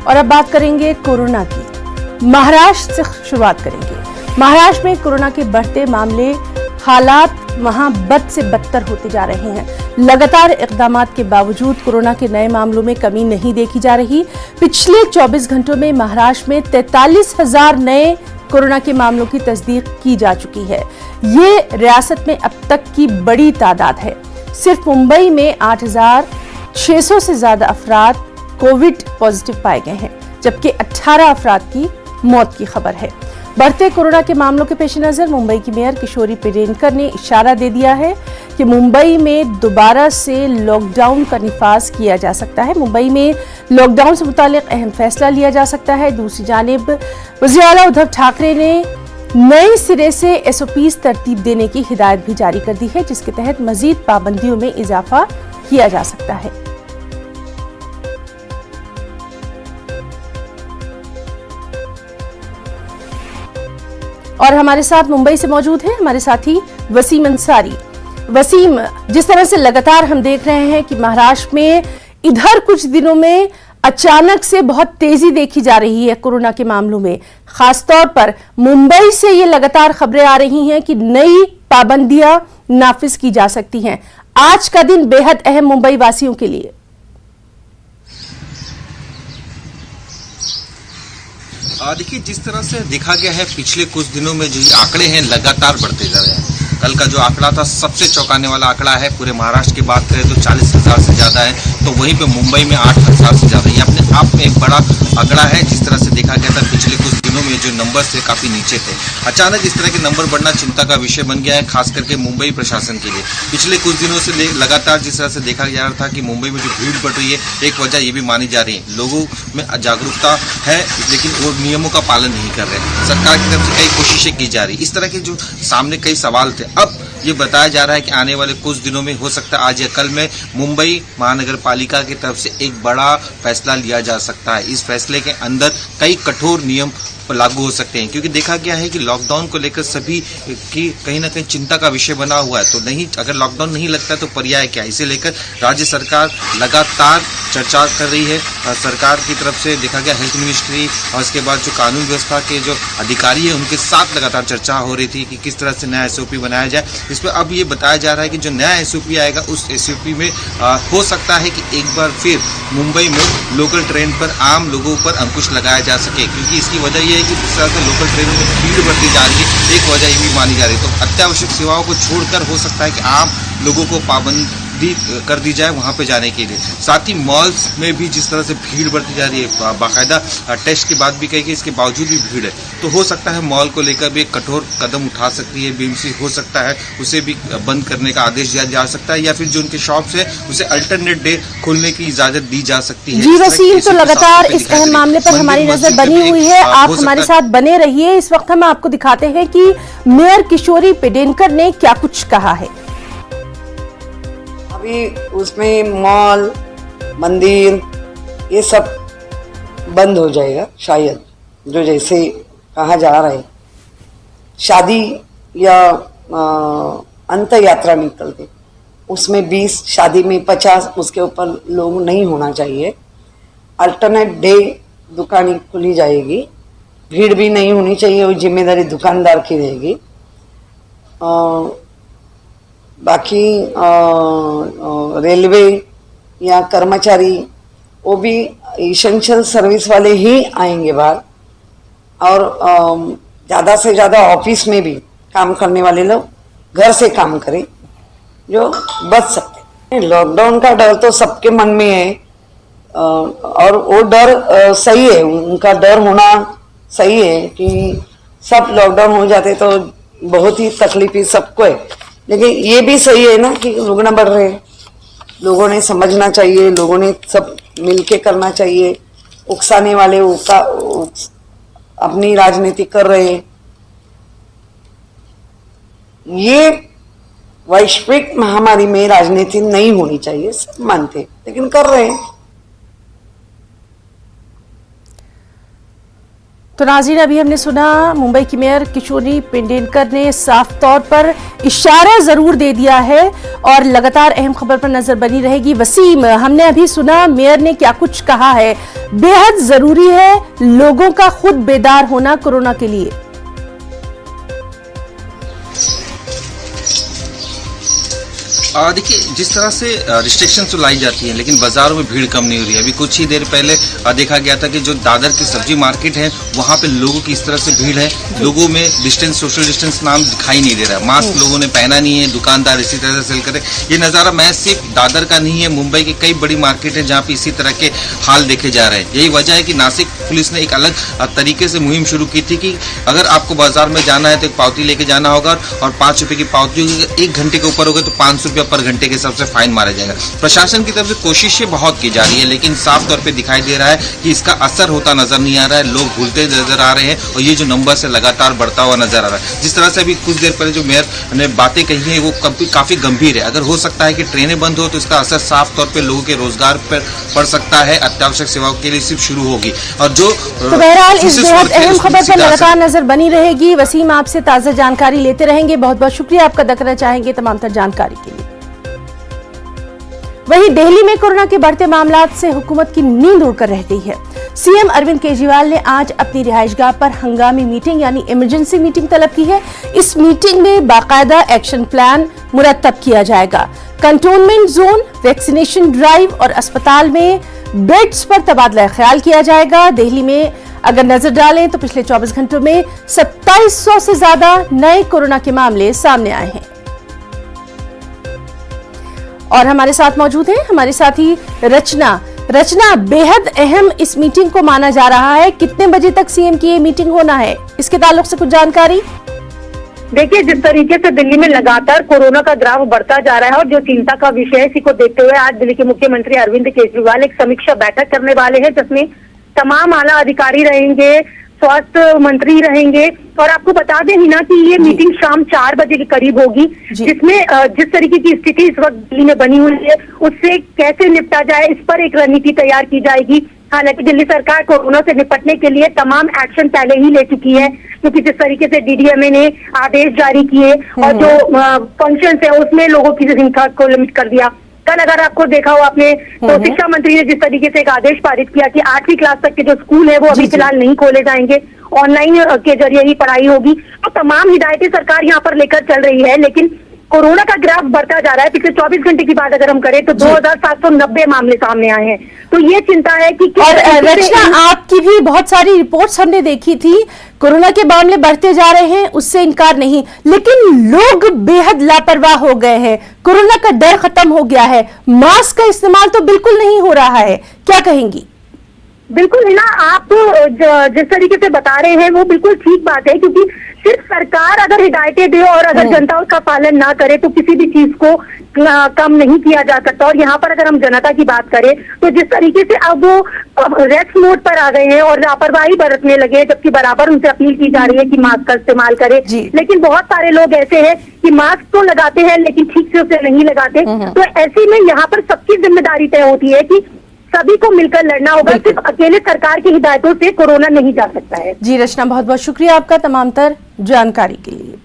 और अब बात करेंगे कोरोना की। महाराष्ट्र से शुरुआत करेंगे। महाराष्ट्र में कोरोना के बढ़ते मामले, हालात वहां बद से बदतर होते जा रहे हैं। लगातार इक़दामात के बावजूद कोरोना के नए मामलों में कमी नहीं देखी जा रही। पिछले 24 घंटों में महाराष्ट्र में 43,000 नए कोरोना के मामलों की तस्दीक की जा चुकी है। ये रियासत में अब तक की बड़ी तादाद है। सिर्फ मुंबई में 8,600 से ज्यादा अफराद कोविड पॉजिटिव पाए गए हैं, जबकि 18 अफराद की मौत की खबर है। बढ़ते कोरोना के मामलों के पेश नजर मुंबई की मेयर किशोरी पेडेनकर ने इशारा दे दिया है कि मुंबई में दोबारा से लॉकडाउन का निफाज किया जा सकता है। मुंबई में लॉकडाउन से मुतालिक अहम फैसला लिया जा सकता है। दूसरी जानिब वज़ीर आला उद्धव ठाकरे ने नए सिरे से एसओपीज तरतीब देने की हिदायत भी जारी कर दी है, जिसके तहत मजीद पाबंदियों में इजाफा किया जा सकता है। और हमारे साथ मुंबई से मौजूद हैं हमारे साथी वसीम अंसारी। वसीम, जिस तरह से लगातार हम देख रहे हैं कि महाराष्ट्र में इधर कुछ दिनों में अचानक से बहुत तेजी देखी जा रही है कोरोना के मामलों में, खासतौर पर मुंबई से ये लगातार खबरें आ रही हैं कि नई पाबंदियां नाफिज की जा सकती हैं। आज का दिन बेहद अहम मुंबई वासियों के लिए। देखिए, जिस तरह से देखा गया है पिछले कुछ दिनों में जो आंकड़े हैं लगातार बढ़ते जा रहे हैं। कल का जो आंकड़ा था सबसे चौंकाने वाला आंकड़ा है। पूरे महाराष्ट्र की बात करें तो 40,000 से ज़्यादा है, तो वहीं पे मुंबई में 8,000 से ज़्यादा। ये अपने आप में एक बड़ा आंकड़ा है। जिस तरह से देखा गया था पिछले कुछ दिनों में जो नंबर थे काफ़ी नीचे थे, अचानक इस तरह के नंबर बढ़ना चिंता का विषय बन गया है, खास करके मुंबई प्रशासन के लिए। पिछले कुछ दिनों से लगातार जिस तरह से देखा जा रहा था कि मुंबई में जो भीड़ बढ़ रही है, एक वजह ये भी मानी जा रही है लोगों में जागरूकता है, लेकिन वो नियमों का पालन नहीं कर रहे हैं। सरकार की तरफ से कई कोशिशें की जा रही, इस तरह के जो सामने कई सवाल थे। अब ये बताया जा रहा है कि आने वाले कुछ दिनों में हो सकता है आज या कल में मुंबई महानगर पालिका की तरफ से एक बड़ा फैसला लिया जा सकता है। इस फैसले के अंदर कई कठोर नियम लागू हो सकते हैं, क्योंकि देखा गया है कि लॉकडाउन को लेकर सभी की कहीं ना कहीं चिंता का विषय बना हुआ है। तो नहीं, अगर लॉकडाउन नहीं लगता है तो पर्याय क्या है, इसे लेकर राज्य सरकार लगातार चर्चा कर रही है। सरकार की तरफ से देखा गया हेल्थ मिनिस्ट्री और उसके बाद जो कानून व्यवस्था के जो अधिकारी है उनके साथ लगातार चर्चा हो रही थी कि किस तरह से नया एसओपी बनाया जाए। इस पर अब ये बताया जा रहा है कि जो नया एसओपी आएगा उस एसओपी में हो सकता है कि एक बार फिर मुंबई में लोकल ट्रेन पर आम लोगों पर अंकुश लगाया जा सके, क्योंकि इसकी वजह यह है कि जिस तरह से लोकल ट्रेनों में भीड़ बढ़ती जा रही है, एक वजह ये भी मानी जा रही है। तो अत्यावश्यक सेवाओं को छोड़कर हो सकता है कि आम लोगों को पाबंदी कर दी जाए वहां पे जाने के लिए। साथ ही मॉल्स में भी जिस तरह से भीड़ बढ़ती जा रही है, बाकायदा टेस्ट के बाद भी कही कि इसके बावजूद भी भीड़ है, तो हो सकता है मॉल को लेकर भी एक कठोर कदम उठा सकती है बीएमसी। हो सकता है उसे भी बंद करने का आदेश दिया जा सकता है, या फिर जो उनके शॉप्स है उसे अल्टरनेट डे खोलने की इजाजत दी जा सकती है। जी वसीम, तो लगातार इस अहम मामले पर हमारी नजर बनी हुई है। आप हमारे साथ बने रहिए। इस वक्त हम आपको दिखाते हैं कि मेयर किशोरी पेडेनकर ने क्या कुछ कहा है। अभी उसमें मॉल, मंदिर ये सब बंद हो जाएगा शायद, जो जैसे कहा जा रहा है। शादी या अंत यात्रा निकलते उसमें 20, शादी में 50, उसके ऊपर लोग नहीं होना चाहिए। अल्टरनेट डे दुकानें खुली जाएगी, भीड़ भी नहीं होनी चाहिए, वो जिम्मेदारी दुकानदार की रहेगी। बाकी रेलवे या कर्मचारी वो भी इसेंशियल सर्विस वाले ही आएंगे बाहर, और ज़्यादा से ज़्यादा ऑफिस में भी काम करने वाले लोग घर से काम करें जो बच सकते हैं। लॉकडाउन का डर तो सबके मन में है, और वो डर सही है, उनका डर होना सही है कि सब लॉकडाउन हो जाते तो बहुत ही तकलीफी सबको है। लेकिन ये भी सही है ना कि रुग्ण बढ़ रहे हैं, लोगों ने समझना चाहिए, लोगों ने सब मिलके करना चाहिए। उकसाने वाले अपनी राजनीति कर रहे हैं। ये वैश्विक महामारी में राजनीति नहीं होनी चाहिए, सब मानते, लेकिन कर रहे हैं। तो नाज़रीन, अभी हमने सुना मुंबई की मेयर किशोरी पेडनेकर ने साफ तौर पर इशारा जरूर दे दिया है और लगातार अहम खबर पर नजर बनी रहेगी। वसीम, हमने अभी सुना मेयर ने क्या कुछ कहा है। बेहद जरूरी है लोगों का खुद बेदार होना कोरोना के लिए। देखिए, जिस तरह से रिस्ट्रिक्शन तो लाई जाती हैं, लेकिन बाजारों में भीड़ कम नहीं हो रही है। अभी कुछ ही देर पहले देखा गया था कि जो दादर की सब्जी मार्केट है वहां पे लोगों की इस तरह से भीड़ है, लोगों में डिस्टेंस, सोशल डिस्टेंस नाम दिखाई नहीं दे रहा है। मास्क लोगों ने पहना नहीं है, दुकानदार इसी तरह से सेल करे। ये नज़ारा महज सिर्फ दादर का नहीं है, मुंबई की कई बड़ी मार्केट है जहाँ पे इसी तरह के हाल देखे जा रहे हैं। यही वजह है कि नासिक पुलिस ने एक अलग तरीके से मुहिम शुरू की थी कि अगर आपको बाजार में जाना है तो एक पावती लेके जाना होगा और 5 रुपए की पावती होगी। 1 घंटे के ऊपर हो गए तो 500 रुपया पर घंटे के हिसाब से फाइन मारा जाएगा। प्रशासन की तरफ से कोशिशें बहुत की जा रही है, लेकिन साफ तौर पे दिखाई दे रहा है कि इसका असर होता नजर नहीं आ रहा है। लोग भूलते नजर आ रहे हैं और ये जो नंबर से लगातार बढ़ता हुआ नजर आ रहा है। जिस तरह से अभी कुछ देर पहले जो मेयर ने बातें कही है वो काफी गंभीर है। अगर हो सकता है कि ट्रेनें बंद हो तो इसका असर साफ तौर पर लोगों के रोजगार पर पड़ सकता है। अत्यावश्यक सेवाओं के लिए सिर्फ शुरू होगी और जो तो बहरहाल इस बेहद अहम खबर पर लगातार नजर बनी रहेगी। वसीम, आपसे ताजा जानकारी लेते रहेंगे। बहुत बहुत शुक्रिया आपका अदा करना चाहेंगे तमाम तर जानकारी के लिए। वहीं दिल्ली में कोरोना के बढ़ते मामलात से हुकूमत की नींद उड़कर रह गई है। सीएम अरविंद केजरीवाल ने आज अपनी रिहाइशगाह पर हंगामी मीटिंग यानी इमरजेंसी मीटिंग तलब की है। इस मीटिंग में बाकायदा एक्शन प्लान मुरतब किया जाएगा। कंटोनमेंट जोन, वैक्सीनेशन ड्राइव और अस्पताल में बेड्स पर तबादला ख्याल किया जाएगा। दिल्ली में अगर नजर डालें तो पिछले 24 घंटों में 2700 से ज्यादा नए कोरोना के मामले सामने आए हैं। और हमारे साथ मौजूद है हमारे साथी रचना, बेहद अहम इस मीटिंग को माना जा रहा है। कितने बजे तक सीएम की ये मीटिंग होना है, इसके ताल्लुक से कुछ जानकारी? देखिए, जिस तरीके से दिल्ली में लगातार कोरोना का ग्राफ बढ़ता जा रहा है और जो चिंता का विषय है, इसी को देखते हुए आज दिल्ली के मुख्यमंत्री अरविंद केजरीवाल एक समीक्षा बैठक करने वाले हैं, जिसमें तमाम आला अधिकारी रहेंगे, स्वास्थ्य मंत्री रहेंगे। और आपको बता दें हिना कि ये मीटिंग शाम 4 बजे के करीब होगी, जिसमें जिस तरीके की स्थिति इस वक्त दिल्ली में बनी हुई है उससे कैसे निपटा जाए इस पर एक रणनीति तैयार की जाएगी। हालांकि दिल्ली सरकार कोरोना से निपटने के लिए तमाम एक्शन पहले ही ले चुकी है, क्योंकि जिस तरीके से डीडीएमए ने आदेश जारी किए और जो फंक्शन है उसमें लोगों की संख्या को लिमिट कर दिया। कल अगर आपको देखा हो आपने तो शिक्षा मंत्री ने जिस तरीके से एक आदेश पारित किया कि 8वीं क्लास तक के जो स्कूल है वो अभी फिलहाल नहीं खोले जाएंगे, ऑनलाइन के जरिए ही पढ़ाई होगी। तो तमाम हिदायतें सरकार यहाँ पर लेकर चल रही है, लेकिन कोरोना का ग्राफ बढ़ता जा रहा है। पिछले 24 घंटे की बात अगर हम करें तो 2790 मामले सामने आए हैं। तो ये चिंता है कि और रचना, आपकी भी बहुत सारी रिपोर्ट्स हमने देखी थी, कोरोना के मामले बढ़ते जा रहे हैं, उससे इनकार नहीं, लेकिन लोग बेहद लापरवाह हो गए हैं। कोरोना का डर खत्म हो गया है, मास्क का इस्तेमाल तो बिल्कुल नहीं हो रहा है, क्या कहेंगी? बिल्कुल है ना, आप जिस तरीके से बता रहे हैं वो बिल्कुल ठीक बात है, क्योंकि सिर्फ सरकार अगर हिदायतें दे और अगर जनता उसका पालन ना करे तो किसी भी चीज को कम नहीं किया जा सकता। और यहाँ पर अगर हम जनता की बात करें तो जिस तरीके से अब वो रेस्ट मोड पर आ गए हैं और लापरवाही बरतने लगे, जबकि बराबर उनसे अपील की जा रही है कि मास्क का इस्तेमाल करें, लेकिन बहुत सारे लोग ऐसे हैं कि मास्क तो लगाते हैं लेकिन ठीक से उसे नहीं लगाते। तो ऐसे में यहाँ पर सबकी जिम्मेदारी तय होती है कि सभी को मिलकर लड़ना होगा, सिर्फ अकेले सरकार की हिदायतों से कोरोना नहीं जा सकता है। जी रचना, बहुत बहुत शुक्रिया आपका तमाम तर जानकारी के लिए।